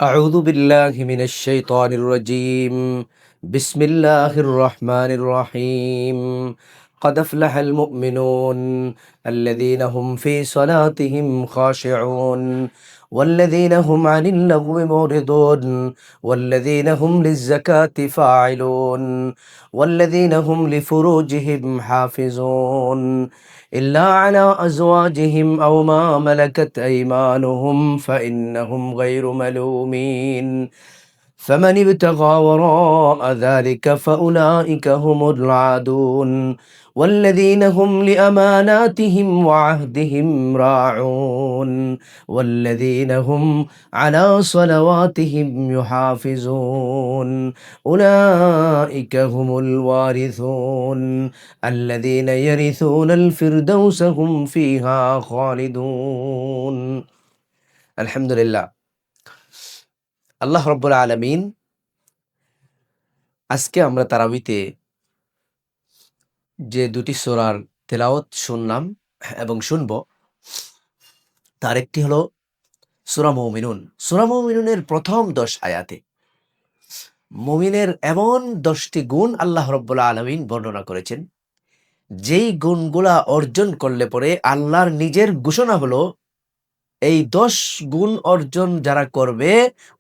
أعوذ بالله من الشيطان الرجيم. بسم الله الرحمن الرحيم. قد أفلح المؤمنون الذين هم في صلاتهم خاشعون والذين هم عن اللغو معرضون والذين هم للزكاة فاعلون والذين هم لفروجهم حافظون إلا على أزواجهم أو ما ملكت أيمانهم فإنهم غير ملومين فمن ابتغى وراء ذلك فأولئك هم العادون والذين هم لأماناتهم وعهدهم راعون والذين هم على صلواتهم يحافظون أولئك هم الوارثون الذين يرثون الفردوس هم فيها خالدون. الحمد لله. আল্লাহ রব্বুল আলামিন আজকে আমরা তারাবিতে যে দুটি সূরার তেলাওয়াত শুনলাম এবং শুনব, তার একটি হলো সূরা মুমিনুন। সূরা মুমিনুনের প্রথম 10 আয়াতে মুমিনের এমন 10টি গুণ আল্লাহ রব্বুল আলামিন বর্ণনা করেছেন, যেই গুণগুলা অর্জন করলে পরে আল্লাহর নিজের ঘোষণা হলো এই 10 গুণ অর্জন যারা করবে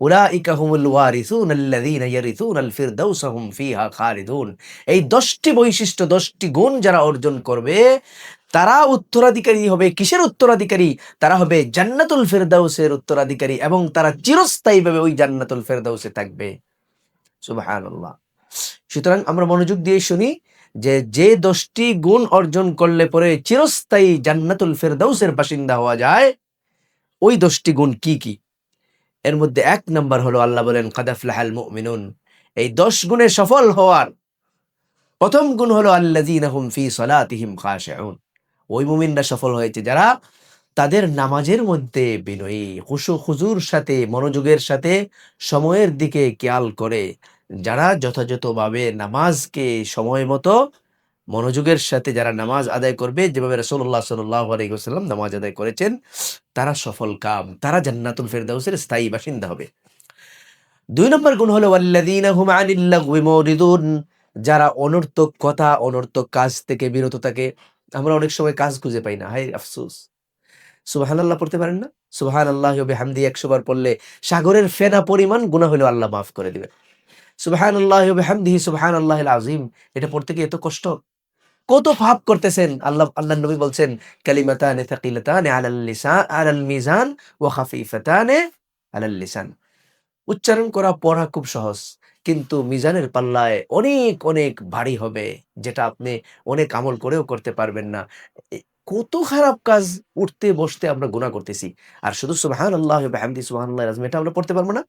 উলাইকা হুমুল ওয়ারিসুন আল্লাযীনা ইয়ারিসুনাল ফিরদাউসা হুম ফিহা খালিদুন। এই 10টি বৈশিষ্ট্য, 10টি গুণ যারা অর্জন করবে তারা উত্তরাধিকারী হবে। কিসের উত্তরাধিকারী? তারা হবে জান্নাতুল ফিরদাউসের উত্তরাধিকারী এবং তারা চিরস্থায়ীভাবে ওই জান্নাতুল ফিরদাউসে থাকবে। সুবহানাল্লাহ। সুতরাং আমরা মনোযোগ দিয়ে শুনি যে 10টি গুণ অর্জন করলে পরে চিরস্থায়ী জান্নাতুল ফিরদাউসের বাসিন্দা হওয়া যায়, ওই 10টি গুণ কি কি? এর মধ্যে 1 নাম্বার হলো আল্লাহ বলেন কাদ আফলাহাল মুমিনুন। এই 10 গুণে সফল হওয়ার প্রথম গুণ হলো আল্লাযীনা হুম ফি সালাতিহিম খাশিউন। ওই মুমিনরা সফল হয়েছে যারা তাদের নামাজের মধ্যে বিনয়ী, খুশু খুজুর সাথে, মনোযোগের সাথে, সময়ের দিকে খেয়াল করে, যারা যথাযথভাবে নামাজকে সময় মতো মনোযোগের সাথে যারা নামাজ আদায় করবে, যেভাবে রাসূলুল্লাহ সাল্লাল্লাহু আলাইহি ওয়াসাল্লাম নামাজ আদায় করেছেন, তারা সফল কাম, তারা জান্নাতুল ফেরদাউসের স্থায়ী বাসিন্দা হবে। 2 নম্বর গুণ হলো ওয়াল্লাযীনা হুম আনিল লাগওয়ি মুরিদুন। যারা অনর্থক কথা, অনর্থক কাজ থেকে বিরত থাকে। আমরা অনেক সময় কাজ খুঁজে পাই না, হায় আফসোস। সুবহানাল্লাহ পড়তে পারেন না? সুবহানাল্লাহি ওয়া বিহামদিহি 100 বার পড়লে সাগরের ফেনা পরিমাণ গুনাহ হলেও আল্লাহ মাফ করে দিবেন। সুবহানাল্লাহি ওয়া বিহামদিহি সুবহানাল্লাহিল আযীম, এটা পড়তে কি এত কষ্ট? কত পাপ করতেছেন। আল্লাহর নবী বলছেন কালিমাতানি থাকিলাতানি আলাল মিজান ওয়া খাফিফাতানি আলাল লিসান। উচ্চারণ করা পড়া খুব সহজ, কিন্তু মিজানের পাল্লায় অনেক অনেক ভারী হবে, যেটা আপনি অনেক আমল করেও করতে পারবেন না। এ কত খারাপ কাজ, উঠতে বসতে আমরা গুনাহ করতেছি। আর শুধু সুবহানাল্লাহি ওয়া বিহামদিহি সুবহানাল্লাহিল আযীম এটা আমরা পড়তে পারবো না?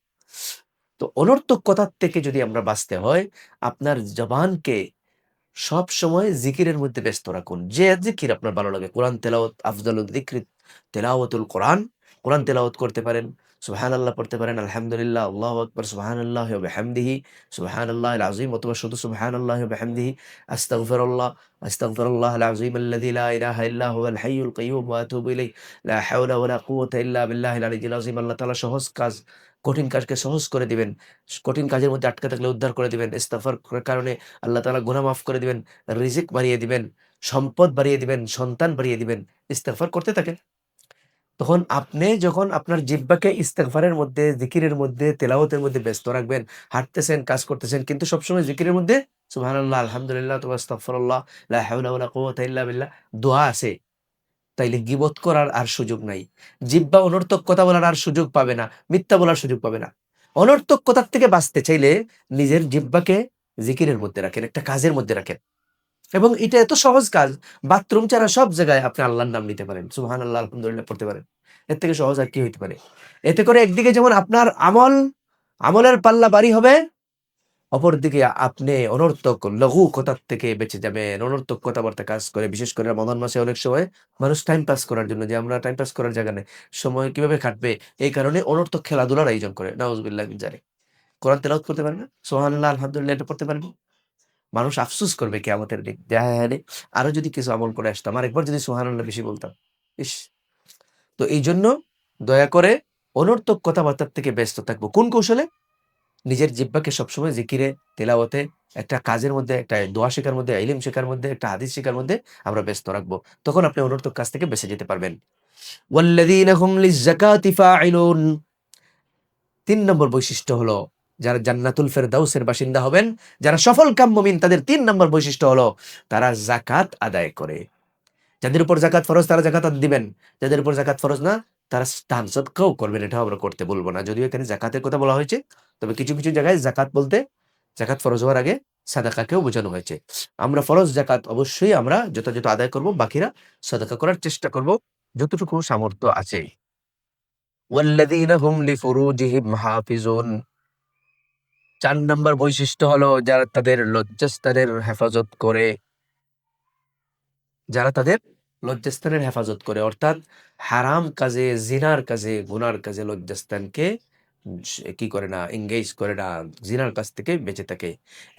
তো অনর্থক কথার থেকে যদি আমরা বাঁচতে হয়, আপনার জবানকে সব সময় জিকিরের মধ্যে ব্যস্ত রাখুন। যে জিকির আপনার ভালো লাগে। কোরআন তেলাওয়াত, আফজালুল যিকরি তেলাওয়াতুল কোরআন। কোরআন তেলাওয়াত করতে পারেন, সুবহানাল্লাহ পড়তে পারেন, আলহামদুলিল্লাহ, আল্লাহু আকবার, সুবহানাল্লাহি ওয়া বিহামদিহি সুবহানাল্লাহিল আযীম, অথবা শুধু সুবহানাল্লাহি ওয়া বিহামদিহি আস্তাগফিরুল্লাহ আস্তাগফিরুল্লাহাল আযীম আল্লাযী লা ইলাহা ইল্লা হুয়াল হাইয়ুল কাইয়্যুম ওয়া আতুবু ইলাইহি লা হাওলা ওয়া লা কুওয়াতা ইল্লা বিল্লাহিল আলিয়্যিল আযীম। আল্লাহ তাআলা সহজ কাজ, কঠিন কাজকে সহজ করে দিবেন। কঠিন কাজের মধ্যে আটকে থাকলে উদ্ধার করে দিবেন। ইস্তিগফার করার কারণে আল্লাহ তাআলা গুনাহ মাফ করে দিবেন, রিজিক বাড়িয়ে দিবেন, সম্পদ বাড়িয়ে দিবেন, সন্তান বাড়িয়ে দিবেন। ইস্তিগফার করতে থাকেন। তখন আপনি যখন আপনার জিহ্বাকে ইস্তিগফারের মধ্যে, জিকিরের মধ্যে, তেলাওয়াতের মধ্যে ব্যস্ত রাখবেন, হাঁটতেছেন, কাজ করতেছেন, কিন্তু সবসময় জিকিরের মধ্যে সুবহানাল্লাহ, আলহামদুলিল্লাহ, অথবা আস্তাগফিরুল্লাহ, লা হাওলা ওয়া লা কুওয়াতা ইল্লা বিল্লাহ দোয়া আছে, তাইলে গীবত করার আর সুযোগ নাই। জিহ্বা অনর্থক কথা বলার আর সুযোগ পাবে না, মিথ্যা বলার সুযোগ পাবে না। অনর্থক কথার থেকে বাঁচতে চাইলে নিজের জিহ্বাকে জিকিরের মধ্যে রাখেন, একটা কাজের মধ্যে রাখেন। এবং এটা এত সহজ কাজ, বাথরুম ছাড়া সব জায়গায় আপনি আল্লাহর নাম নিতে পারেন। সুবহানাল্লাহ, আলহামদুলিল্লাহ পড়তে পারেন। এর থেকে সহজ আর কি হইতে পারে? এতে করে একদিকে যেমন আপনার আমলের পাল্লা ভারী হবে, অপরদিকে আপনি অনর্থক লঘু কথার থেকে বেঁচে যাবেন। অনর্থক কথাবার্তা কাজ করে, বিশেষ করে রমাদান মাসে অনেক সময় মানুষ টাইম পাস করার জন্য, যে আমরা টাইম পাস করার জায়গা নেই, সময় কিভাবে কাটবে এই কারণে অনর্থক খেলাধুলার আয়োজন করে। নাউজুবিল্লাহ মিন যালিক। কোরআন তেলাওয়াত করতে পারেন না? সুবহানাল্লাহ, আলহামদুলিল্লাহ এটা পড়তে পারেন না? মানুষ আফসোস করবে কিয়ামতের দিন যে, "হায়, হায় রে! আরো যদি কিছু আমল করে আসতাম, আরেকবার যদি সুবহানাল্লাহ বেশি বলতাম।" ইস! তো এইজন্য দয়া করে অনর্থক কথাবার্তার থেকে ব্যস্ত থাকবো। কোন কৌশলে? নিজের জিহ্বাকে সবসময় জিকিরে, তিলাওয়াতে, একটা কাজের মধ্যে, একটা দোয়া শেখার মধ্যে, ইলম শেখার মধ্যে, একটা হাদিস শেখার মধ্যে আমরা ব্যস্ত রাখবো। তখন আপনি অনর্থক কাজ থেকে বেঁচে যেতে পারবেন। ওয়াল্লাযীনা হুম লিয-যাকাতি ফাঈলুন। ৩ নম্বর বৈশিষ্ট্য হলো যারা জান্নাতুল ফেরদাউসের বাসিন্দা হবেন, যারা সফলকাম মুমিন, তাদের ৩ নম্বর বৈশিষ্ট্য হলো তারা যাকাত আদায় করে। যাদের উপর যাকাত ফরজ তারা যাকাত দিবেন। যাদের উপর যাকাত ফরজ না তারা দান সদকাও করবেন। এটাও আমরা করতে বলবো না। যদিও এখানে যাকাতের কথা বলা হয়েছে, তবে কিছু, কিছু জায়গায় যাকাত বলতে যাকাত ফরজ হওয়ার আগে সাদাকাকেও বোঝানো হয়েছে। আমরা ফরজ যাকাত অবশ্যই আমরা যথাযথ আদায় করব। বাকিরা সাদাকা করার চেষ্টা করব যতটুকু সামর্থ্য আছে। ওয়াল্লাযীনা হুম লিফুরুজিহিম হাফিজুন। ৪ নম্বর বৈশিষ্ট্য হলো যারা তাদের লজ্জাস্থানের হেফাজত করে। যারা তাদের লজ্জাস্থানের হেফাজত করে, অর্থাৎ হারাম কাজে, জিনার কাজে, গুনার কাজে লজ্জাস্থানকে কি করে না, এঙ্গেজ করে না, জিনার কাছ থেকে বেঁচে থাকে।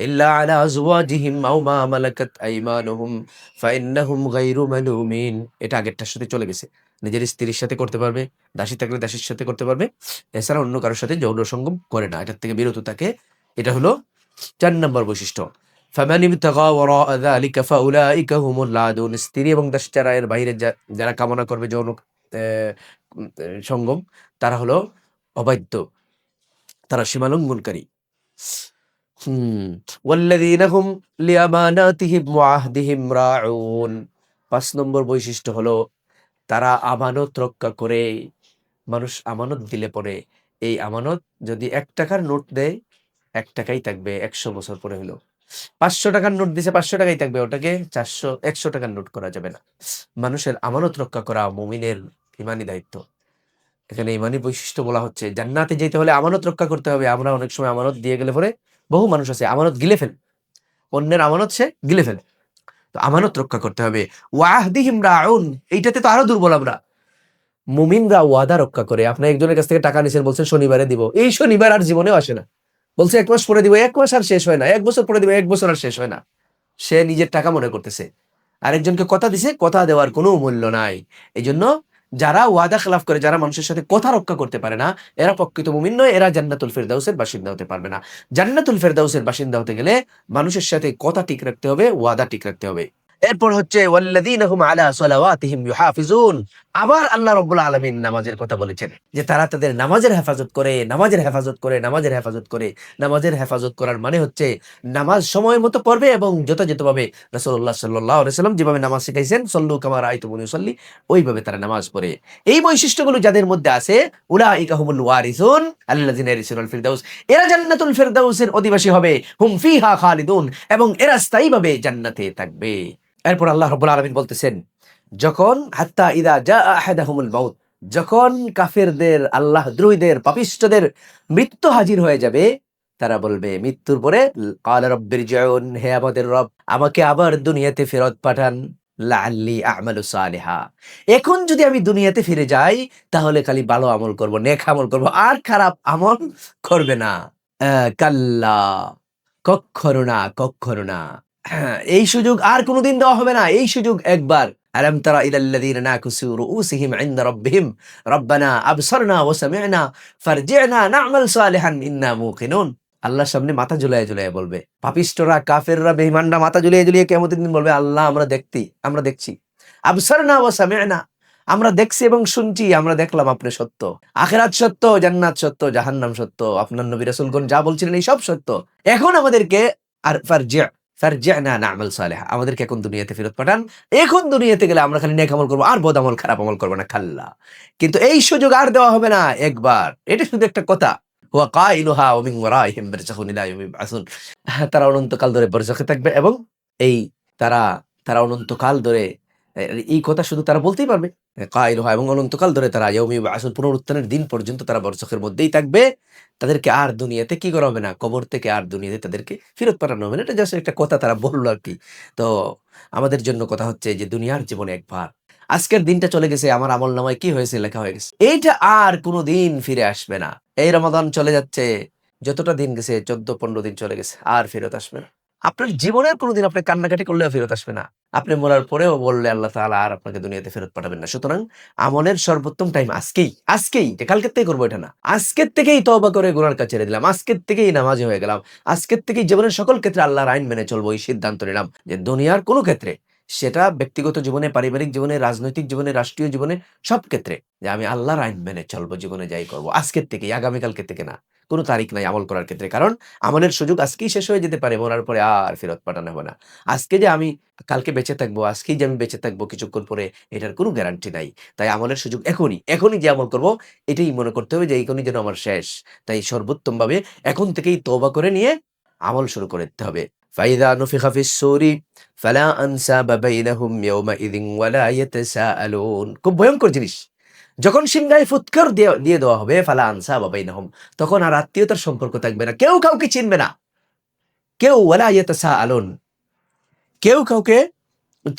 ইল্লা আলা আজওয়াজিহিম আও মা মালাকাত আইমানুহুম ফাইন্নাহুম গায়রু মালুমিন। এটা আগেরটার সাথে চলে গেছে। নিজের স্ত্রীর সাথে করতে পারবে, দাসী থাকলে দাসীর সাথে করতে পারবে, এছাড়া অন্য কারোর সাথে যৌন সঙ্গম করে না, এটার থেকে বিরত থাকে। এটা হলো ৪ নম্বর বৈশিষ্ট্য। ফামান ইবতাগা ওয়ারা যালিকা ফাউলাইকা হুমুল আদুন। স্ত্রী এবং দাসচারা এর বাইরে যারা কামনা করবে যৌন সঙ্গম, তারা হলো অবাধ্য, তারা সীমালঙ্ঘনকারী। ওয়াল্লাযীনা হুম লিআমানাতিহিম ওয়া আহদিহিম রাউন। ৫ নম্বর বৈশিষ্ট্য হলো তারা আমানত রক্ষা করে। মানুষ আমানত দিলে পরে এই আমানত যদি ১ টাকার নোট দেয় ১ টাকাই থাকবে ১০০ বছর পরে হলো। ৫০০ টাকার নোট দিছে ৫০০ টাকাই থাকবে, ওটাকে ১০০ টাকার নোট করা যাবে না। মানুষের আমানত রক্ষা করা মুমিনের ইমানি দায়িত্ব। এখানে ইমানি বৈশিষ্ট্য বলা হচ্ছে। জান্নাতে যেতে হলে আমানত রক্ষা করতে হবে। আমরা অনেক সময় আমানত দিয়ে গেলে পরে বহু মানুষ আছে আমানত গিলে ফেলে। অন্যের আমানত সে গিলে ফেলে। তো আমানত রক্ষা করতে হবে। ওয়াহদিহিম রাউন, এইটাতে তো আরো দুর্বল আমরা। মুমিনরা ওয়াদা রক্ষা করে। আপনি একজনের কাছ থেকে টাকা নিছেন, বলছেন শনিবারে দিব, এই শনিবার আর জীবনেও আসে না। বলছে ১ মাস পরে দিব, ১ মাস আর শেষ হয় না। ১ বছর পরে দিব, ১ বছর আর শেষ হয় না। সে নিজের টাকা মনে করতেছে। আরেকজনকে কথা দিছে, কথা দেওয়ার কোনো মূল্য নাই। এজন্য যারা ওয়াদা খেলাফ করে, যারা মানুষের সাথে কথা রক্ষা করতে পারে না, এরা প্রকৃত মুমিন নয়, এরা জান্নাতুল ফেরদাউসের বাসিন্দা হতে পারবে না। জান্নাতুল ফেরদাউসের বাসিন্দা হতে গেলে মানুষের সাথে কথা ঠিক রাখতে হবে, ওয়াদা ঠিক রাখতে হবে। এরপর হচ্ছে ওয়াল্লাযীনা হুম আলা সালাওয়াতিহিম ইউহাফিজুন। আবার আল্লাহ রাব্বুল আলামিন নামাজের কথা বলেছেন যে তারা তাদের নামাজের হেফাজত করে, নামাজের হেফাজত করে, নামাজের হেফাজত করে। নামাজের হেফাজত করার মানে হচ্ছে নামাজ সময় মতো পড়বে এবং যথাযথভাবে রাসূলুল্লাহ সাল্লাল্লাহু আলাইহি ওয়াসাল্লাম যেভাবে নামাজ শিখাইছেন, সল্লু কামা রাআইতুমুনি উসাল্লি, ওইভাবে তারা নামাজ পড়ে। এই বৈশিষ্ট্যগুলো যাদের মধ্যে আছে, উলাইকা হুমুল ওয়ারিসুন আল্লাযীনা ইয়ারিসুনাল ফিরদাউস। এরা জান্নাতুল ফেরদাউসের অধিবাসী হবে। হুম ফিহা খালিদুন, এবং এরা স্থায়ীভাবে জান্নাতে থাকবে। এরপর আল্লাহ রাব্বুল আলামিন বলতেছেন, যখন হাত্তা ইদা জাআ আহাদাহুমুল মাউত, যখন কাফেরদের, আল্লাহ দ্রোহীদের, পাপিষ্ঠদের মৃত্যু হাজির হয়ে যাবে, তারা বলবে মৃত্যুর পরে, ক্বালা রাব্বিরজিউন, হে আমাদের রব, আমাকে আবার দুনিয়াতে ফেরত পাঠান, লাআল্লি আ'মালু সালিহা, এখন যদি আমি দুনিয়াতে ফিরে যাই তাহলে খালি ভালো আমল করব, নেক আমল করব, আর খারাপ আমল করবে না। কাল্লা, কক্ষনো না, কক্ষনো না। এই সুযোগ আর কোনোদিন দেওয়া হবে না। এই সুযোগ একবার। আলাম তারা ইলাল্লাযীনা নাকুসু রুউসিহিম ইনদা রাব্বিহিম রাব্বানা আবসারনা ওয়া সামি'না ফারজি'না না'মাল সালিহান ইন্না মুকিনুন। আল্লাহর সামনে মাথা ঝুলাইয়া ঝুলাইয়া বলবে। পাপিষ্ঠরা, কাফেররা, বেঈমানরা মাথা ঝুলিয়ে ঝুলিয়ে কিয়ামতের দিন বলবে, আল্লাহ আমরা দেখছি। আবসারনা ওয়া সামি'না, আমরা দেখছি এবং শুনছি, আমরা দেখলাম আপনি সত্য। আখিরাত সত্য, জান্নাত সত্য, জাহান্নাম সত্য, আপনার নবী রাসূলগণ যা বলছিলেন এই সব সত্য। এখন আমাদেরকে আর ফারজি'না না'মাল সালিহা, আমাদেরকে এখন দুনিয়াতে ফেরত পাঠান। এখন দুনিয়াতে গেলে আমরা খালি নেক আমল করব, আর বদ আমল, খারাপ আমল করব না। খাল্লা, কিন্তু এই সুযোগ আর দেওয়া হবে না একবার। এটা শুধু একটা কথা। হুয়া কাইলুহা ওয়া মিন ওয়ারাইহিম বারযাখুন ইলা ইয়াউমি ইবআসুন। তারা অনন্তকাল ধরে বরযাখে থাকবে এবং এই তারা তারা অনন্তকাল ধরে এই কথা শুধু তারা বলতেই পারবে। কাইলুহা, এবং অনন্তকাল ধরে তারা ইয়াউমি ইবআসুন, পুনরুত্থানের দিন পর্যন্ত তারা বরযাখের মধ্যেই থাকবে। তাদেরকে আর দুনিয়াতে কি করা হবে না, কবর থেকে আর দুনিয়াতে তাদেরকে ফেরত পাঠানো হবে না। এটা জাস্ট একটা কথা তারা বলল আরকি। তো আমাদের জন্য কথা হচ্ছে যে দুনিয়ার জীবনে একবার, আজকের দিনটা চলে গেছে, আমার আমলনামায় কি হয়েছে লেখা হয়ে গেছে। এইটা আর কোনোদিন ফিরে আসবে না। এই রমাদান চলে যাচ্ছে, যতটা দিন গেছে ১৪-১৫ দিন চলে গেছে, আর ফেরত আসবে না। আপনার জীবনের কোনোদিন আপনি কান্নাকাটি করলেও ফেরত আসবে না। আপনি মরার পরেও বললে আল্লাহ তাআলা আর আপনাকে দুনিয়াতে ফেরত পাঠাবেন না। সুতরাং আমলের সর্বোত্তম টাইম আজকেই যে কালকের থেকে করবো এটা না। আজকের থেকেই তওবা করে গুনার কাজ ছেড়ে দিলাম। আজকের থেকেই নামাজি হয়ে গেলাম। আজকের থেকেই জীবনের সকল ক্ষেত্রে আল্লাহর আইন মেনে চলবো এই সিদ্ধান্ত নিলাম যে দুনিয়ার কোনো ক্ষেত্রে, সেটা ব্যক্তিগত জীবনে, পারিবারিক জীবনে, রাজনৈতিক জীবনে, রাষ্ট্রীয় জীবনে, সব ক্ষেত্রে যে আমি আল্লাহর আইন মেনে চলবো, জীবনে যাই করবো। আজকের থেকেই, আগামীকালকে থেকে না। কোনো তারিখ নাই আমল করার ক্ষেত্রে। কারণ আমলের সুযোগ আজকেই শেষ হয়ে যেতে পারে, মরার পরে আর ফেরত পাঠানো হবে না। আজকে যে আমি কালকে বেঁচে থাকবো, আজকেই যে আমি বেঁচে থাকবো কিছুক্ষণ পরে, এটার কোনো গ্যারান্টি নাই। তাই আমলের সুযোগ এখনই যে আমল করব, এটাই মনে করতে হবে যে এখনই যেন আমার শেষ। তাই সর্বোত্তমভাবে এখন থেকেই তওবা করে নিয়ে আমল শুরু করে দিতে হবে। ফাইযা নুফিখা ফিস-সূরি ফালা আনসাবা বাইনাহুম ইয়াওমাইযিন ওয়ালা ইয়াতাসাআলুন। খুব ভয়ংকর জিনিস। যখন সিংহায় ফুৎকার দিয়ে দেওয়া হবে, ফালা আনসাবা বাইনাহুম, তখন আর আত্মীয়তার সম্পর্ক থাকবে না। কেউ কাউকে চিনবে না। ওয়ালা ইয়াতাসাআলুন, কেউ কাউকে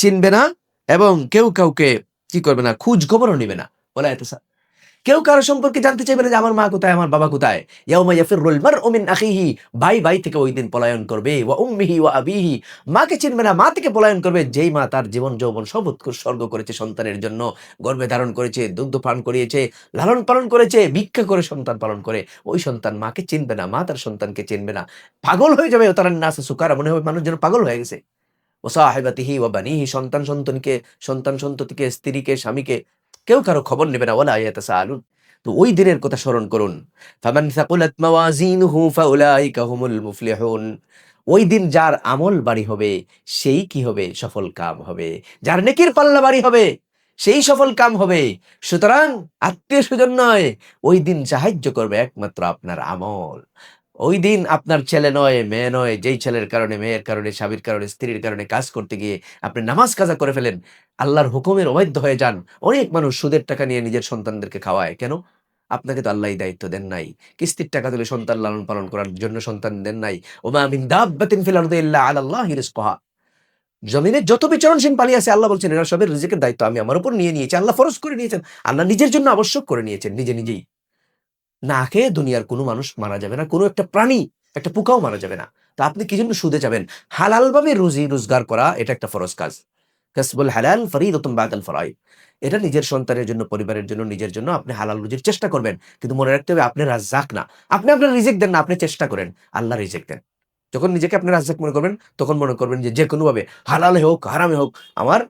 চিনবে না এবং কেউ কাউকে কি করবে না, খোঁজ খবরও নিবে না। ওয়ালা ইয়াতাসা, কেউ কারো সম্পর্কে জানতে চাইবে না যে আমার মা কোথায়, আমার বাবা কোথায়। ইয়াউমা ইয়াফিরুল মারউ মিন আখিহি, ভাই থেকে ওই দিন পলায়ন করবে। ওয়া উম্মিহি ওয়া আবিহি, মাকে চিনবে না, মা থেকে পলায়ন করবে যেই মা তার জীবন যৌবন সব উৎসর্গ করেছে সন্তানের জন্য, গর্ভে ধারণ করেছে, দুগ্ধ পান করিয়েছে, লালন পালন করেছে, ভিক্ষা করে সন্তান পালন করে। ওই সন্তান মাকে চিনবে না, মা তার সন্তানকে চিনবে না। পাগল হয়ে যাবে, তার নাস সুকারা, মনে হবে মানুষ যেন পাগল হয়ে গেছে। ও সাহিবাতিহি ওয়া বানিহি, সন্তান সন্ততিকে, স্ত্রীকে, স্বামীকে, কেউ কারো খবর নেবে না। ওয়ালা ইয়াতাসাআলুন, তো ওই দিনের কথা স্মরণ করুন। ফামান সাকুলাত মাওয়াজিনুহু ফাউলাইকা হুমুল মুফলিহুন, ওই দিন যার আমল বাড়ি হবে সেই কি হবে, সফল কাম হবে। যার নেকির পাল্লা বাড়ি হবে সেই সফল কাম হবে। সুতরাং আত্মীয় স্বজন নয়, ওই দিন সাহায্য করবে একমাত্র আপনার আমল। ওই দিন আপনার ছেলে নয়, মেয়ে নয়, যেই ছেলের কারণে, মেয়ের কারণে, স্বামীর কারণে, স্ত্রীর কারণে কাজ করতে গিয়ে আপনি নামাজ কাজা করে ফেলেন, আল্লাহর হুকুমের অবাধ্য হয়ে যান। অনেক মানুষ সুদের টাকা নিয়ে নিজের সন্তানদেরকে খাওয়ায়। কেন? আপনাকে তো আল্লাহই দায়িত্ব দেন নাই। কিস্তির টাকা তুলে সন্তান লালন পালন করার জন্য সন্তান দেন নাই। ওমা মিন দাব্বাতিন ফিল আরদি ইল্লা আলাল্লাহি রিজকুহা, জমিনে যত বিচরণশীল প্রাণী আছে আল্লাহ বলছেন এরা সবের রিজিকের দায়িত্ব আমি আমার উপর নিয়ে নিয়েছি। আল্লাহ ফরজ করে নিয়েছেন, আল্লাহ নিজের জন্য আবশ্যক করে নিয়েছেন নিজেই। না খেয়ে দুনিয়ার কোনো মানুষ মারা যাবে না, কোনো একটা প্রাণী, একটা পোকাও মারা যাবে না। তো আপনি কি জন্য সুদে যাবেন? হালালভাবে রুজি রোজগার করা এটা একটা ফরজ কাজ। কাসবুল হালাল ফরিদাতুন বাদাল ফরাইদ। এটা নিজের সন্তানের জন্য, পরিবারের জন্য, নিজের জন্য আপনি হালাল রুজির চেষ্টা করবেন। কিন্তু মনে রাখতে হবে আপনি রাজ্জাক না। আপনি আপনার রিজিক দেন না, আপনি চেষ্টা করেন। আল্লাহ রিজিক দেন। যখন নিজেকে আপনি রাজ্জাক মনে করবেন, তখন মনে করবেন যে যেকোনোভাবে হালালে হোক, হারামে হোক, আমার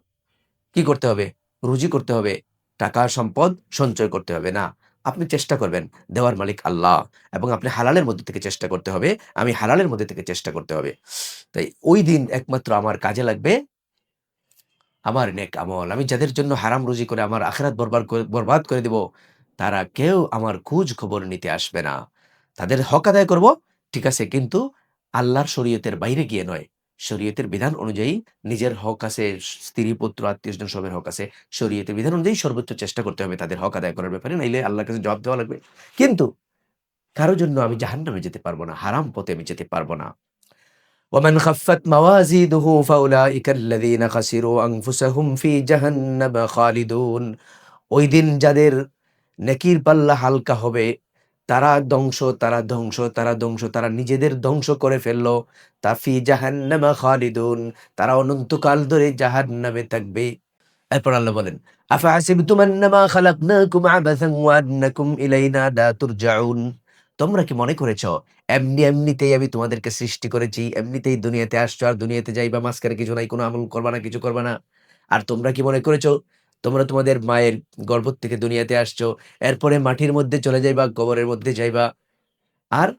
কি করতে হবে? রুজি করতে হবে। টাকা সম্পদ সঞ্চয় করতে হবে না। আপনি চেষ্টা করবেন, দেওয়ার মালিক আল্লাহ, এবং আপনি হালালের মধ্যে থেকে চেষ্টা করতে হবে। আমি হালালের মধ্যে থেকে চেষ্টা করতে হবে। তাই ওই দিন একমাত্র আমার কাজে লাগবে আমার নেক আমল। আমি যাদের জন্য হারাম রুজি করে আমার আখিরাত বরবাদ করে দিব, তারা কেউ আমার খোঁজ খবর নিতে আসবে না। তাদের হক আদায় করব, ঠিক আছে, কিন্তু আল্লাহর শরীয়তের বাইরে গিয়ে নয়। শরীয়তের বিধান অনুযায়ী নিজের হক আছে, স্ত্রী, পুত্র, আত্মীয়স্বজন সবের হক আছে। শরীয়তের বিধান অনুযায়ী সর্বোচ্চ চেষ্টা করতে হবে তাদের হক আদায় করার ব্যাপারে, নাইলে আল্লাহর কাছে জবাব দেওয়া লাগবে। কিন্তু কারো জন্য আমি জাহান্নামে যেতে পারব না, হারাম পথে আমি যেতে পারব না। ومن خفت موازينه فأولئك الذين خسروا أنفسهم في جهنم خالدون, ওই দিন যাদের নেকির পাল্লা হালকা হবে তারা নিজেদের ধ্বংস করে ফেললো। তা ফি জাহান্নামা খালিদুন, তারা অনন্তকাল ধরে জাহান্নামে থাকবে। এরপর আল্লাহ বলেন, আফাহাসিবতুম আন্নামা খালাকনাকুম আবাসান ওয়া আন্নাকুম ইলাইনা লা তুরজাউন, তোমরা কি মনে করেছো এমনিতেই আমি তোমাদেরকে সৃষ্টি করেছি, এমনিতেই দুনিয়াতে আসছো আর দুনিয়াতে যাইবা, মাঝখানে কিছু নাই, কোনো আমল করবা না, কিছু করবা না? আর তোমরা কি মনে করেছো তোমরা তোমাদের মায়ের গর্ভ থেকে দুনিয়াতে আসছো, এরপরে মাটির মধ্যে চলে যাইবা, কবরের মধ্যে যাইবা, আর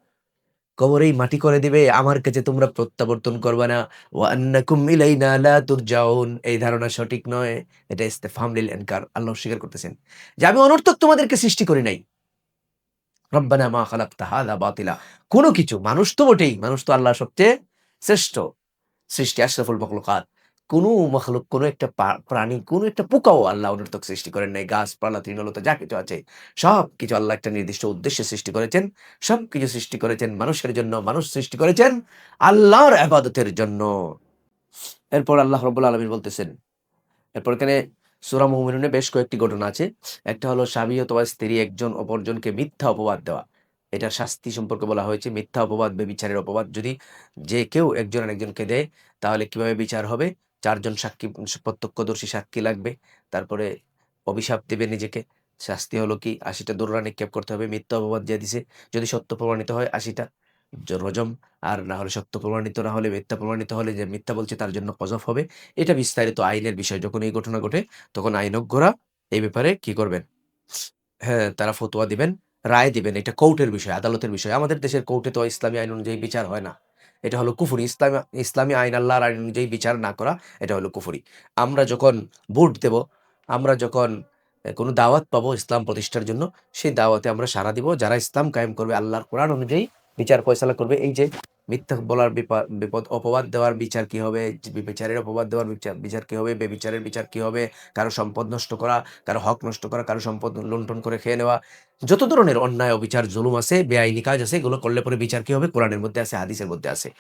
কবরেই মাটি করে দিবে, আমার কাছে তোমরা প্রত্যাবর্তন করবা না। ওয়া আন্নাকুম ইলাইনা লা তুরজাউন, এই ধারণা সঠিক নয়। এটা ইস্তেফহাম লিল ইনকার, আল্লাহ স্বীকার করতেছেন যে আমি অনর্থক তোমাদেরকে সৃষ্টি করি নাই। রব্বানা মা খালাকতা হাযা বাতিলা, কোন কিছু, মানুষ তো বটেই, মানুষ তো আল্লাহর সবচেয়ে শ্রেষ্ঠ সৃষ্টি, আশরাফুল মাখলুকাত। কোন মাখলুক, কোন একটা প্রাণী, কোন একটা পোকাও আল্লাহ অনর্থক সৃষ্টি করেন নাই। গাছপালা, তৃণলতা যা কিছু আছে সবকিছু আল্লাহ একটা নির্দিষ্ট উদ্দেশ্যে সৃষ্টি করেছেন। সবকিছু সৃষ্টি করেছেন মানুষের জন্য, মানুষ সৃষ্টি করেছেন আল্লাহর ইবাদতের জন্য। এরপর আল্লাহ রাব্বুল আলামিন বলতেছেন, এরপর এখানে সূরা মুমিনুনে বেশ কয়েকটি ঘটনা আছে। একটা হলো স্বামী অথবা স্ত্রী একজন অপরজনকে মিথ্যা অপবাদ দেওয়া। এটার শাস্তি সম্পর্কে বলা হয়েছে মিথ্যা অপবাদ, বেবিচারের অপবাদ যদি যে কেউ একজন আরেকজনকে দেয়, তাহলে কিভাবে বিচার হবে? 4 জন সাক্ষী, প্রত্যক্ষদর্শী সাক্ষী লাগবে। তারপরে অভিশাপ দিবে নিজেকে। শাস্তি হলো কি? 80 টা দোররা নিক্ষেপ করতে হবে। মিথ্যা অপবাদ যে দিছে, যদি সত্য প্রমাণিত হয় 80 টা রজম, আর না হলে সত্য প্রমাণিত না হলে, মিথ্যা প্রমাণিত হলে যে মিথ্যা বলছে তার জন্য কযফ হবে। এটা বিস্তারিত আইনের বিষয়। যখন এই ঘটনা ঘটে তখন আইনজ্ঞরা এই ব্যাপারে কি করবেন? হ্যাঁ, তারা ফতোয়া দিবেন, রায় দিবেন। এটা কোর্টের বিষয়, আদালতের বিষয়। আমাদের দেশের কোর্টে তো ইসলামী আইন অনুযায়ী বিচার হয় না। এটা হলো কুফরি। ইসলামী আইন, আল্লাহর আইন অনুযায়ী বিচার না করা, এটা হলো কুফরি। আমরা যখন ভোট দেব, আমরা যখন কোনো দাওয়াত পাবো ইসলাম প্রতিষ্ঠার জন্য, সেই দাওয়াতে আমরা সাড়া দিব। যারা ইসলাম কায়েম করবে, আল্লাহর কোরআন অনুযায়ী বিচার ফয়সালা করবে। এই যে মিথ্যা বলার বিপদ, অপবাদ দেওয়ার বিচার কি হবে? বিচারের অপবাদ দেওয়ার বিচার কি হবে? বেবিচারের বিচার কি হবে? কারো সম্পদ নষ্ট করা, কারো হক নষ্ট করা, কারো সম্পদ লুণ্ঠন করে খেয়ে নেওয়া, যত ধরনের অন্যায় অবিচার জুলুম আছে, বেআইনি কাজ আছে, এগুলো করলে পরে বিচার কি হবে? কোরআনের মধ্যে আছে, হাদিসের মধ্যে আছে।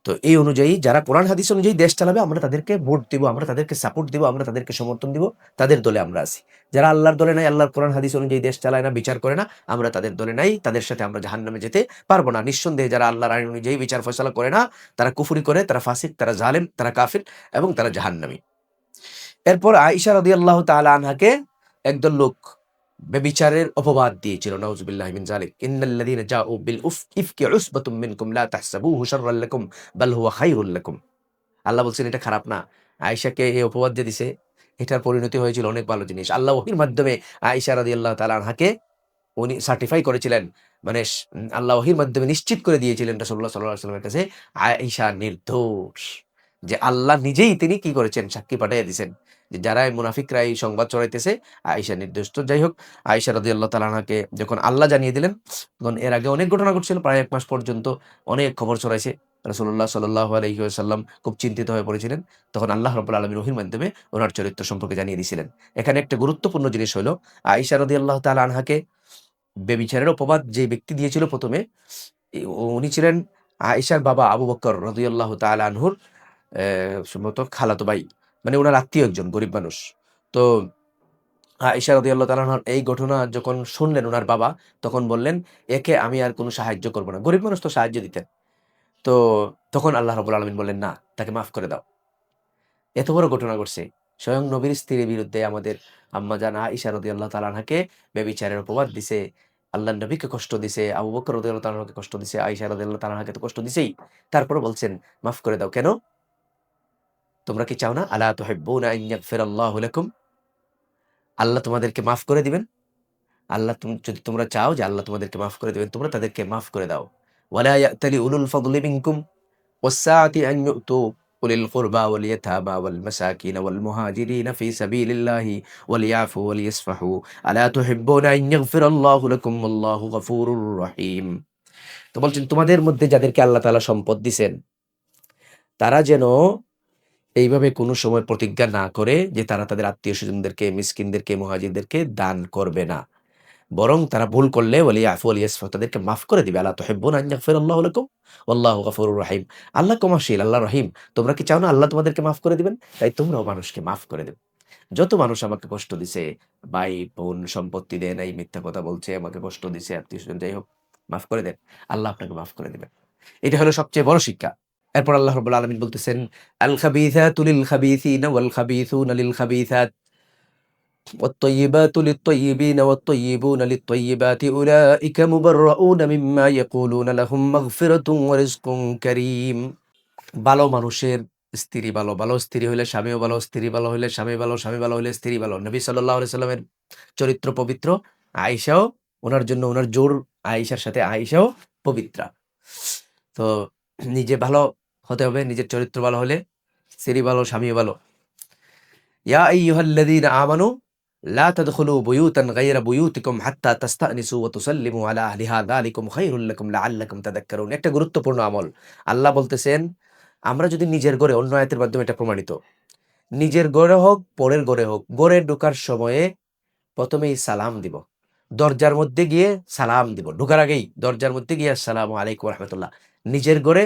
তো এই অনুযায়ী যারা কোরআন হাদিস অনুযায়ী দেশ চালাবে, আমরা তাদেরকে ভোট দিব, আমরা তাদেরকে সাপোর্ট দিব, আমরা তাদেরকে সমর্থন দিব, তাদের দলে আমরা আছি। যারা আল্লাহর দলে নাই, আল্লাহর কোরআন হাদিস অনুযায়ী দেশ চালায় না, বিচার করে না, আমরা তাদের দলে নাই, তাদের সাথে আমরা জাহান্নামে যেতে পারবো না। নিঃসন্দেহে যারা আল্লাহর আইন অনুযায়ী বিচার ফয়সালা করে না, তারা কুফরি করে, তারা ফাসিক, তারা জালেম, তারা কাফির এবং তারা জাহান্নামী। এরপর আয়েশা রাদিয়াল্লাহু তাআলা আনহাকে একদল লোক ব্যভিচারের অপবাদ দিয়েছিল। নাউযুবিল্লাহি মিন যালিক। ইন্নাল্লাযীনা জাউ বিল ইফকি উসবাতুম মিনকুম লা তাহসাবুহু শাররাল লাকুম বাল হুয়া খায়রুল লাকুম। আল্লাহ বলছেন এটা খারাপ না। আয়েশাকে এই অপবাদ যে দিছে, এটার পরিণতি হয়েছিল অনেক ভালো জিনিস। আল্লাহ ওহীর মাধ্যমে আয়েশা রাদিয়াল্লাহু তাআলা আনহাকে উনি সার্টিফাই করেছিলেন। মানে আল্লাহ ওহীর মাধ্যমে নিশ্চিত করে দিয়েছিলেন রাসূলুল্লাহ সাল্লাল্লাহু আলাইহি ওয়াসাল্লামের কাছে, আয়েশা নির্দোষ। যে আল্লাহ নিজেই তিনি কি করেছেন? সাক্ষী পাঠাইয়া দিছেন। যে যারা এই মুনাফিকরা এই সংবাদ ছড়াইতেছে, আয়েশা নির্দোষ। তো যাই হোক, আয়েশা রাদিয়াল্লাহু তাআলা আনহাকে যখন আল্লাহ জানিয়ে দিলেন, তখন এর আগে অনেক ঘটনা ঘটছিল। প্রায় ১ মাস পর্যন্ত অনেক খবর ছড়াইছে। রাসূলুল্লাহ সাল্লাল্লাহু আলাইহি ওয়াসাল্লাম খুব চিন্তিত হয়ে পড়েছিলেন। তখন আল্লাহ রাব্বুল আলামিন ওহীর মাধ্যমে উনার চরিত্র সম্পর্কে জানিয়ে দিয়েছিলেন। এখানে একটা গুরুত্বপূর্ণ জিনিস হলো, আয়েশা রাদিয়াল্লাহু তাআলা আনহাকে ব্যভিচারের অপবাদ যে ব্যক্তি দিয়েছিল ১ম এ, উনি ছিলেন আয়েশার বাবা আবু বকর রাদিয়াল্লাহু তাআলা আনহুর সম্ভবত খালাতো ভাই। মানে উনার আত্মীয় একজন গরিব মানুষ। তো আয়েশা রাদিয়াল্লাহু তাআলা আনহার এই ঘটনা যখন শুনলেন উনার বাবা, তখন বললেন, "একে আমি আর কোনো সাহায্য করব না।" গরিব মানুষ তো সাহায্য দিতেন। তো তখন আল্লাহ রাব্বুল আলামিন বললেন, "না, তাকে মাফ করে দাও।" এত বড় ঘটনা ঘটছে। স্বয়ং নবীর স্ত্রীর বিরুদ্ধে আমাদের আম্মাজান আয়েশা রাদিয়াল্লাহু তাআলা আনহাকে ব্যভিচারের অপবাদ দিছে। আল্লাহর নবীকে কষ্ট দিছে, আবু বকর রাদিয়াল্লাহু তাআলা আনহুকে কষ্ট দিছে, আয়েশা রাদিয়াল্লাহু তাআলা আনহাকে তো কষ্ট দিছেই। তারপরেও বলছেন, "মাফ করে দাও।" কেন? তোমরা কি চাও না? আলা তুহিব্বুনা আন ইয়াগফিরাল্লাহু লাকুম? আল্লাহ তোমাদেরকে মাফ করে দিবেন? আল্লাহ যদি তোমরা চাও যে আল্লাহ তোমাদেরকে মাফ করে দিবেন, তোমরা তাদেরকে মাফ করে দাও। ওয়ালা ইয়াতালি উলুল ফাদলি মিনকুম والسعة أن يؤتوا أولي القربى واليتامى والمساكين والمهاجرين في سبيل الله وليعفوا وليصفحوا ألا تحبون أن يغفر الله لكم والله غفور رحيم। তো বলছেন তোমাদের মধ্যে যাদেরকে আল্লাহ তাআলা সম্পদ দিছেন, তারা যেন এইভাবে কোনো সময় প্রতিজ্ঞা না করে যে তারা তাদের আত্মীয়-স্বজনদেরকে, মিসকিনদেরকে, মুহাজিরদেরকে দান করবে না। বরং তারা ভুল করলে ওয়ালিয়াফু ওয়ালিয়াসফাহু, তাদেরকে মাফ করে দিবে। আলা তুহিব্বুনা আন ইয়াগফিরাল্লাহু লাকুম ওয়াল্লাহু গফুরুর রহিম। আল্লাহ ক্ষমাশীল, আল্লাহ রহিম। তোমরা কি চাও না আল্লাহ তোমাদেরকে মাফ করে দিবেন? তাই তোমরাও মানুষকে মাফ করে দেবে। যত মানুষ আমাকে কষ্ট দিছে, ভাই, বোন, সম্পত্তি দেয় নাই, মিথ্যা কথা বলছে, আমাকে কষ্ট দিছে, আত্মীয়-স্বজন, যাই হোক, মাফ করে দেন। আল্লাহ আপনাকে মাফ করে দিবেন। এটা হলো সবচেয়ে বড় শিক্ষা। এরপর আল্লাহ রাব্বুল আলামিন বলতেছেন, আল খাবিথাতু লিল খাবিথিনা ওয়াল খাবিথুনা লিল খাবিথাত والطيبات للطيبين والطيبون للطيبات أولئك مبرؤون مما يقولون لهم مغفرة ورزق كريم। ভালো মানুষের স্ত্রী ভালো, ভালো স্ত্রী হইলে স্বামীও ভালো, স্ত্রী ভালো হইলে স্বামী ভালো, স্বামী ভালো হইলে স্ত্রী ভালো। নবী সাল্লাল্লাহু আলাইহি সাল্লামের চরিত্র পবিত্র। আয়েশাও উনার জন্য উনার জোর, আয়েশার সাথে আয়েশাও পবিত্রা। তো নিজে ভালো হতে হবে, নিজের চরিত্র ভালো হলে স্ত্রী ভালো, স্বামীও ভালো। ইয়া আইয়ুহাল্লাযীনা আমানু লা তাদখুলু বুয়ুতান গায়রা বুয়ুতিকুম হাত্তা তাস্তানিসু ওয়া তুসাল্লিমু আলা আহলিহা যালিকুম খায়রুল লাকুম লাআল্লাকুম তাযাক্কারুন। একটা গুরুত্বপূর্ণ আমল। আল্লাহ বলতেছেন, আমরা যদি নিজের ঘরে, অন্য আয়াতের মাধ্যমে এটা প্রমাণিত, নিজের ঘরে হোক, পরের ঘরে হোক, ঘরে ঢোকার সময়ে ১ম এই সালাম দিব। দরজার মধ্যে গিয়ে সালাম দিব। ঢোকার আগেই দরজার মধ্যে গিয়ে আসসালামু আলাইকুম ওয়া রাহমাতুল্লাহ। নিজের ঘরে,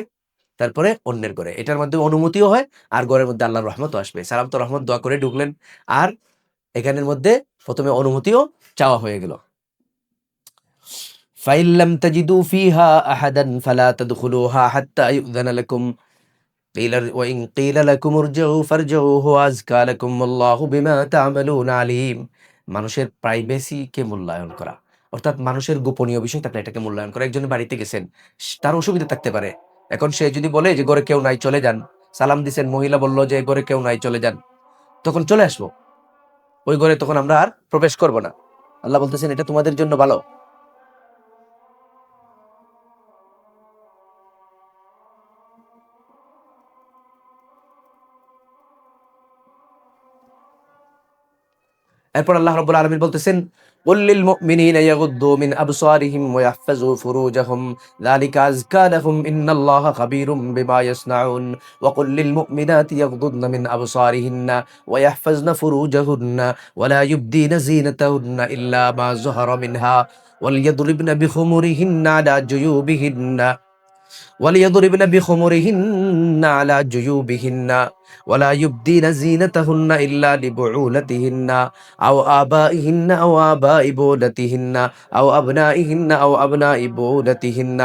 তারপরে অন্যের ঘরে। এটার মাধ্যমে অনুমতিও হয়, আর ঘরের মধ্যে আল্লাহর রহমতও আসবে। সালাম তো রহমত, দোয়া করে ঢুকলেন। আর এখানের মধ্যে ১ম এ অনুমতিও চাওয়া হয়ে গেল। فإن لم تجدوا فيها أحدا فلا تدخلوها حتى يؤذن لكم قيل وإن قيل لكم ارجعوا فارجعوا هو أزكى لكم والله بما تعملون عليم। মানুষের প্রাইভেসিকে মূল্যায়ন করা, অর্থাৎ মানুষের গোপনীয় বিষয় থাকলে এটাকে মূল্যায়ন করা। একজনের বাড়িতে গেছেন, তার অসুবিধা থাকতে পারে। এখন সে যদি বলে যে ঘরে কেউ নাই চলে যান, সালাম দিছেন, মহিলা বলল যে ঘরে কেউ নাই চলে যান, তখন চলে আসবো ওই ঘরে, তখন আমরা আর প্রবেশ করব না। আল্লাহ বলতেছেন এটা তোমাদের জন্য ভালো। এরপর আল্লাহ রাব্বুল আলামিন বলতেছেন কুল লিল মুমিনিনা ইয়াগুদ্দু মিন আবসারিহিম ওয়া ইয়াহফাযু ফুরুজাহুম যালিকা আযকা লাহুম ইন্নাল্লাহা খাবীরুম বিমা ইয়াসনাউন ওয়া কুল লিল মুমিনাতি ইয়াগুদ্দুনা মিন আবসারিহিন্না ওয়া ইয়াহফাযনা ফুরুজাহুন্না ওয়া লা ইউবদিনা যিনাতাহুন্না ইল্লা মা যাহারা মিনহা ওয়াল ইয়াদরিবনা বিখুমুরিহিন্না আলা জুয়ুবিহিন্না وليضربن بخمرهن على جيوبهن ولا يبدين زينتهن إلا لبعولتهن أو آبائهن أو آباء بولتهن أو أبنائهن أو أبناء بولتهن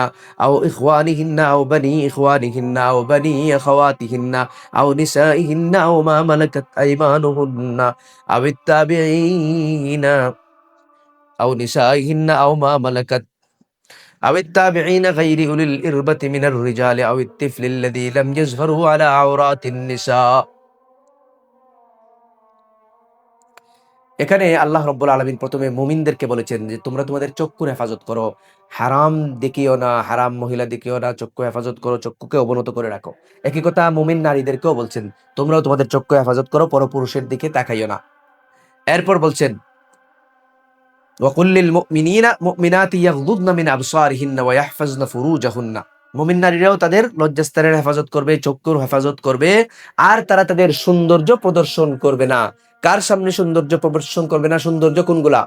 أو إخوانهن أو بني إخوانهن أو بني أخواتهن أو نسائهن أو ما ملكت أيمانهن أو التابعين أو نسائهن أو ما ملكت أو التابعين غير أولي الإربة من الرجال أو الطفل الذي لم يظهروا على عورات النساء। এখানে আল্লাহ রাব্বুল আলামিন প্রথমে মুমিনদেরকে বলেছেন যে তোমরা তোমাদের চক্ষুর হেফাজত করো, হারাম দেখিও না, হারাম মহিলা দেখিও না, চক্ষু হেফাজত করো, চক্ষুকে অবনত করে রাখো। একই কথা মুমিন নারীদেরকেও বলছেন তোমরাও তোমাদের চক্ষু হেফাজত করো, পরপুরুষের দিকে তাকাইও না। এরপর বলছেন وقل للمؤمنين مؤمنات يغضضن من أبصارهن ويحفظن فروجهن। মুমিন নারীরাও তাদের লজ্জাস্থানের হেফাজত করবে, চক্ষুর হেফাজত করবে, আর তারা তাদের সৌন্দর্য প্রদর্শন করবে না। কার সামনে সৌন্দর্য প্রদর্শন করবে না? সৌন্দর্য কোনগুলা?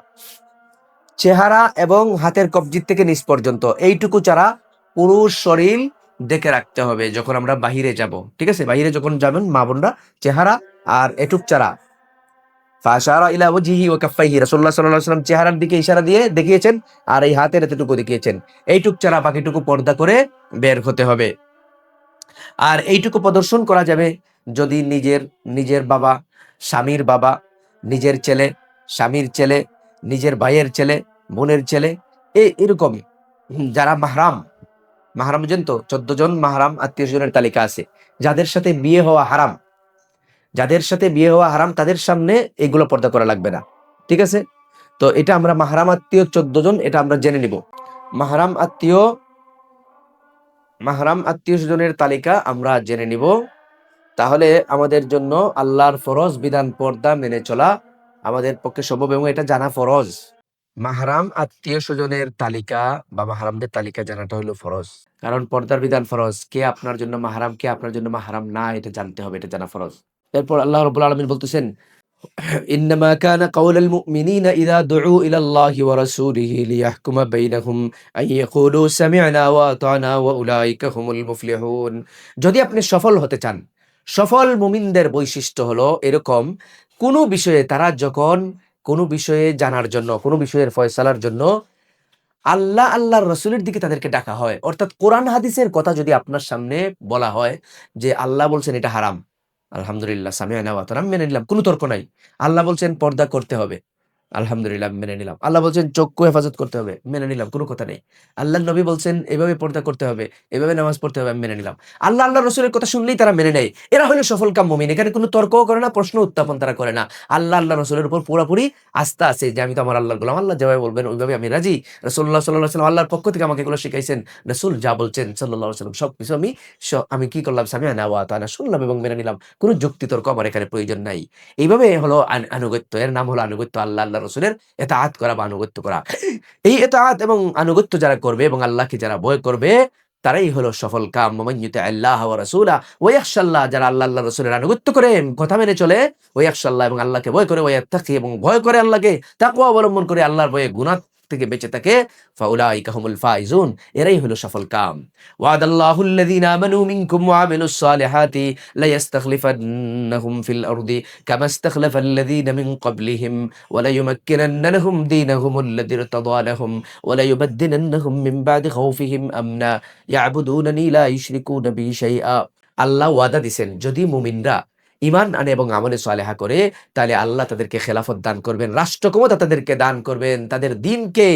চেহারা এবং হাতের কবজির থেকে নিচ পর্যন্ত এইটুকু ছাড়া পুরুষ শরীর দেখে রাখতে হবে যখন আমরা বাহিরে যাব। ঠিক আছে, বাহিরে যখন যাবেন মা বোনরা, চেহারা আর এটুক ছাড়া ফাশারা ইলা ওয়াজহিহি ওয়া কাফাইহি, রাসূলুল্লাহ সাল্লাল্লাহু আলাইহি ওয়াসাল্লাম চেহারার দিকে ইশারা দিয়ে দেখিয়েছেন, আর এই হাতের এতটুকু দেখিয়েছেন। এইটুক ছাড়া বাকিটুকু পর্দা করে বের হতে হবে। আর এইটুকু প্রদর্শন করা যাবে যদি নিজের বাবা, স্বামীর বাবা, নিজের ছেলে, স্বামীর ছেলে, নিজের ভাইয়ের ছেলে, বোনের ছেলে, এরকম যারা মাহরাম, মাহরাম বুঝেন তো, 14 জন মাহরাম আত্মীয় স্বজনের তালিকা আছে, যাদের সাথে বিয়ে হওয়া হারাম, যাদের সাথে বিয়ে হওয়া হারাম, তাদের সামনে এগুলো পর্দা করা লাগবে না। ঠিক আছে, তো এটা আমরা মাহরাম আত্মীয় 14 জন, এটা আমরা জেনে নিব। মাহরাম আত্মীয় স্বজনের তালিকা আমরা জেনে নিব। তাহলে আমাদের জন্য আল্লাহর ফরজ বিধান পর্দা মেনে চলা আমাদের পক্ষে সম্ভব, এবং এটা জানা ফরজ। মাহরাম আত্মীয় স্বজনের তালিকা বা মাহরামদের তালিকা জানাটা হলো ফরজ, কারণ পর্দার বিধান ফরজ। কে আপনার জন্য মাহরাম, কে আপনার জন্য মাহরাম না, এটা জানতে হবে, এটা জানা ফরজ। এরপর আল্লাহ রাব্বুল আলামিন বলতেছেন ইন্নামা কানা কাওলাল মুমিনিনা ইযা দুউ ইলাল্লাহি ওয়া রাসূলিহি লিয়াহকুমা বাইনাহুম আন ইয়াকুলু সামি'না ওয়া আতা'না ওয়া উলাইকা হুমুল মুফলিহুন। যদি আপনি সফল হতে চান, সফল মুমিনদের বৈশিষ্ট্য হলো এরকম, কোন বিষয়ে তারা যখন কোনো বিষয়ে জানার জন্য, কোনো বিষয়ের ফয়সালার জন্য আল্লাহর রাসূলের দিকে তাদেরকে ডাকা হয়, অর্থাৎ কোরআন হাদিসের কথা যদি আপনার সামনে বলা হয় যে আল্লাহ বলছেন এটা হারাম, আলহামদুলিল্লাহ সামি'না ওয়া আতা'না, মেনে নিলাম, কোনো তর্ক নাই। আল্লাহ বলছেন পর্দা করতে হবে, আলহামদুলিল্লাহ মেনে নিলাম। আল্লাহ বলছেন চক্ষু হেফাজত করতে হবে, মেনে নিলাম, কোনো কথা নেই। আল্লাহর নবী বলছেন এভাবে পর্দা করতে হবে, এভাবে নামাজ পড়তে হবে, আমি মেনে নিলাম। আল্লাহর রাসূলের কথা শুনলেই তারা মেনে নেয়, এরা হলো সফলকাম মুমিন। এখানে কোনো তর্কও করে না, প্রশ্ন উত্থাপন তারা করে না। আল্লাহর রাসূলের উপর পুরোপুরি আস্থা আছে যে আমি তো আমার আল্লাহর গোলাম, আল্লাহ যেভাবে বলবেন ওইভাবে আমি রাজি। রাসূলুল্লাহ সাল্লাল্লাহু আলাইহি ওয়াসাল্লাম আল্লাহর পক্ষ থেকে আমাকে এগুলো শিখাইছেন, রাসূল যা বলছেন সাল্লাল্লাহু আলাইহি ওয়াসাল্লাম সবকিছু আমি কি করলাম, সামি'না ওয়া আতা'না, শুনলাম এবং মেনে নিলাম, কোনো যুক্তি তর্ক আমার এখানে প্রয়োজন নাই। এইভাবে হলো আনুগত্য, এর নাম হলো আনুগত্য, আল্লাহ রাসূলের ইতাআত করা বা আনুগত্য করা। এই ইতাআত এবং আনুগত্য যারা করবে এবং আল্লাহকে যারা ভয় করবে, তারাই হলো সফল কাম। মান ইউতি'আল্লাহ ওয়া রাসূলা ওয়া ইয়াখশাল্লাহ, যারা আল্লাহর রাসূলের আনুগত্য করে, কথা মেনে চলে, ওয়া ইয়াখশাল্লাহ এবং আল্লাহকে ভয় করে, ওয়া ইয়াত্তাকি এবং ভয় করে আল্লাহকে, তাকওয়া অবলম্বন করে, আল্লাহর ভয়ে গুনাহ থেকে বেঁচে থাকে, ফাউলাইকা হুমুল ফাইজুন, এরাই হলো সফল কাম। ওয়াদাল্লাহুল্লাযীনা আমানু মিনকুম ওয়া আমিলুস সালিহাতি লায়াস্তাখলিফান্নাহুম ফিল আরদি কামা ইসতাখলাফাল্লাযীনা মিন ক্বাবলিহিম ওয়া লায়ুমাক্কিনান্না লাহুম দীনাহুমুল্লাযী ইরতাদা লাহুম ওয়া লায়ুবাদদিলান্নাহুম মিন বাদি খাউফিহিম আমনা ইয়াবুদুনানি লা ইউশরিকুনা বি শাইআ। আল্লাহ ওয়াদা দিছেন, যদি মুমিনরা ঈমান আনে এবং আমলে সালেহা করে, তাহলে আল্লাহ তাদেরকে খেলাফত দান করবেন, রাষ্ট্র ক্ষমতা তাদেরকে দান করবেন, তাদের দ্বীনকে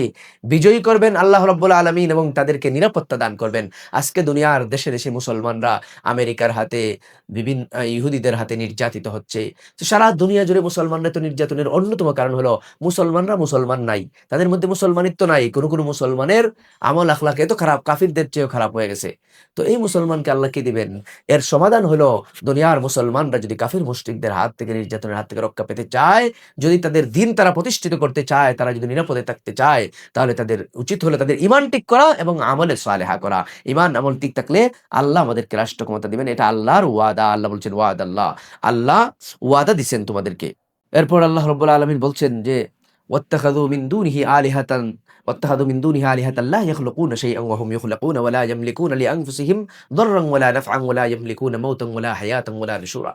বিজয়ী করবেন আল্লাহ রাব্বুল আলামিন, এবং তাদেরকে নিরাপত্তা দান করবেন। আজকে দুনিয়ার দেশে দেশে মুসলমানরা আমেরিকার হাতে, বিভিন্ন ইহুদিদের হাতে নির্যাতিত হচ্ছে। তো সারা দুনিয়া জুড়ে মুসলমানরা তো নির্যাতনের অন্যতম কারণ হলো মুসলমানরা মুসলমান নাই, তাদের মধ্যে মুসলমানিত্ব নাই। কোনো মুসলমানের আমল আখলাক এত খারাপ, কাফিরদের চেয়েও খারাপ হয়ে গেছে। তো এই মুসলমানকে আল্লাহ কি দিবেন? এর সমাধান হলো, দুনিয়ার মুসলমানরা যদি কাফির মুশরিকদের হাত থেকে, নির্যাতনের হাত থেকে রক্ষা পেতে চায়, যদি তাদের দ্বীন তারা প্রতিষ্ঠিত করতে চায়, তারা যদি নিরাপদে থাকতে চায়, তাহলে তাদের উচিত হলো তাদের ঈমান ঠিক করা এবং আমলে সালেহা করা। ঈমান আমল ঠিক থাকলে আল্লাহ আমাদেরকে রাষ্ট্র ক্ষমতা দিবেন। এটা আল্লাহর ওয়াদা। আল্লাহ বলছেন ওয়াদাল্লাহ, আল্লাহ ওয়াদা দিছেন তোমাদেরকে। এরপর আল্লাহ রাব্বুল আলামিন বলছেন যে ওয়াত্তাখাযু মিন দুনিহি আলিহাতান واتخذوا من دونها آلهة لا يخلقون شيئا وهم يخلقون ولا يملكون لأنفسهم ضرا ولا نفعا ولا يملكون موتا ولا حياة ولا نشورا।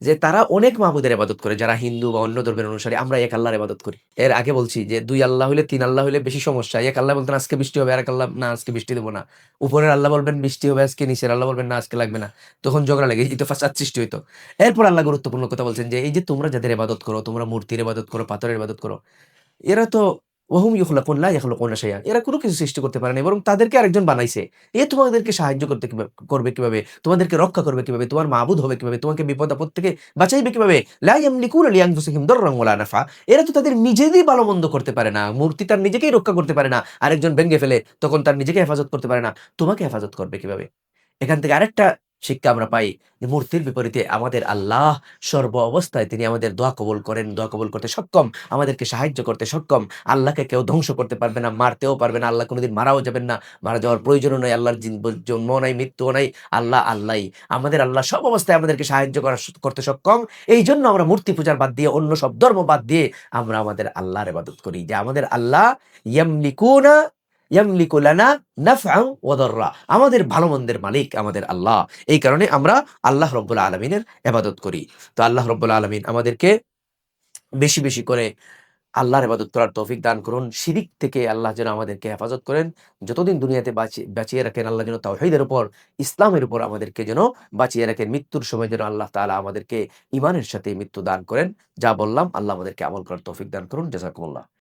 যে তারা অনেক মাবুদের ইবাদত করে, যারা হিন্দু বা অন্য ধর্মের অনুসারী, আমরা এক আল্লাহর ইবাদত করি। এর আগে বলছি যে দুই আল্লাহ হইলে, তিন আল্লাহ হইলে বেশি সমস্যা। এক আল্লাহ বলতেন আজকে বৃষ্টি হবে, আরেক আল্লাহ না আজকে বৃষ্টি দেবো না। উপরের আল্লাহ বলবেন বৃষ্টি হবে আজকে, নিচের আল্লাহ বলবেন না আজকে লাগবে না। তখন ঝগড়া লেগে যেত, ফাসাদ সৃষ্টি হইতো। এরপর আল্লাহ গুরুত্বপূর্ণ কথা বলছেন যে এই যে তোমরা যাদের ইবাদত করো, তোমরা মূর্তির ইবাদত করো, পাথরের ইবাদত করো, এরা তো ওহুম ইখলাকুন লা ইয়াখলুকুনা শাইআন, এরা কোনো কিছু সৃষ্টি করতে পারে না, বরং তাদেরকে আরেকজন বানাইছে। এ তোমাদেরকে সাহায্য করবে কিভাবে? তোমাদেরকে রক্ষা করবে কিভাবে? তোমার মাবুদ হবে কিভাবে? তোমাকে বিপদ আপদ থেকে বাঁচাইবে কিভাবে? লা ইয়ামলিকুনা লিআনফুসিহিম দাররান ওয়ালা নাফা। এরা তো তাদের নিজেরই ভালো-মন্দ করতে পারে না। মূর্তি তার নিজেকেই রক্ষা করতে পারে না। আরেকজন ভেঙে ফেলে, তখন তার নিজেকে হেফাজত করতে পারে না। তোমাকে হেফাজত করবে কিভাবে? এখান থেকে আরেকটা শিক্ষা আমরা পাই যে মূর্তির বিপরীতে আমাদের আল্লাহ সর্ব অবস্থায় তিনি আমাদের দোয়া কবুল করেন, দোয়া কবুল করতে সক্ষম, আমাদেরকে সাহায্য করতে সক্ষম। আল্লাহকে কেউ ধ্বংস করতে পারবে না, মারতেও পারবে না। আল্লাহ কোনোদিন মারাও যাবেন না, মারা যাওয়ার প্রয়োজনও নাই। আল্লাহর জন্মও নাই, মৃত্যুও নাই। আল্লাহ আল্লাহই। আমাদের আল্লাহ সব অবস্থায় আমাদেরকে সাহায্য করতে সক্ষম। এইজন্য আমরা মূর্তি পূজার বাদ দিয়ে, অন্য সব ধর্ম বাদ দিয়ে আমরা আমাদের আল্লাহর ইবাদত করি, যে আমাদের আল্লাহ ইয়ামলিকুনা ইয়ামলিকু লানা নাফআন ওয়া দাররা, আমাদের ভালো-মন্দের মালিক আমাদের আল্লাহ। এই কারণে আমরা আল্লাহ রাব্বুল আলামিনের ইবাদত করি। তো আল্লাহ রাব্বুল আলামিন আমাদেরকে বেশি বেশি করে আল্লাহর ইবাদত করার তৌফিক দান করুন। শিরিক থেকে আল্লাহ যেন আমাদেরকে হেফাজত করেন। যতদিন দুনিয়াতে বাঁচিয়ে রাখেন, আল্লাহ যেন তাওহীদের উপর, ইসলামের উপর আমাদেরকে যেন বাঁচিয়ে রাখেন। মৃত্যুর সময় যেন আল্লাহ তাআলা আমাদেরকে ঈমানের সাথে মৃত্যু দান করেন। যা বললাম, আল্লাহ আমাদেরকে আমল করার তৌফিক দান করুন। জাযাকুমুল্লাহ।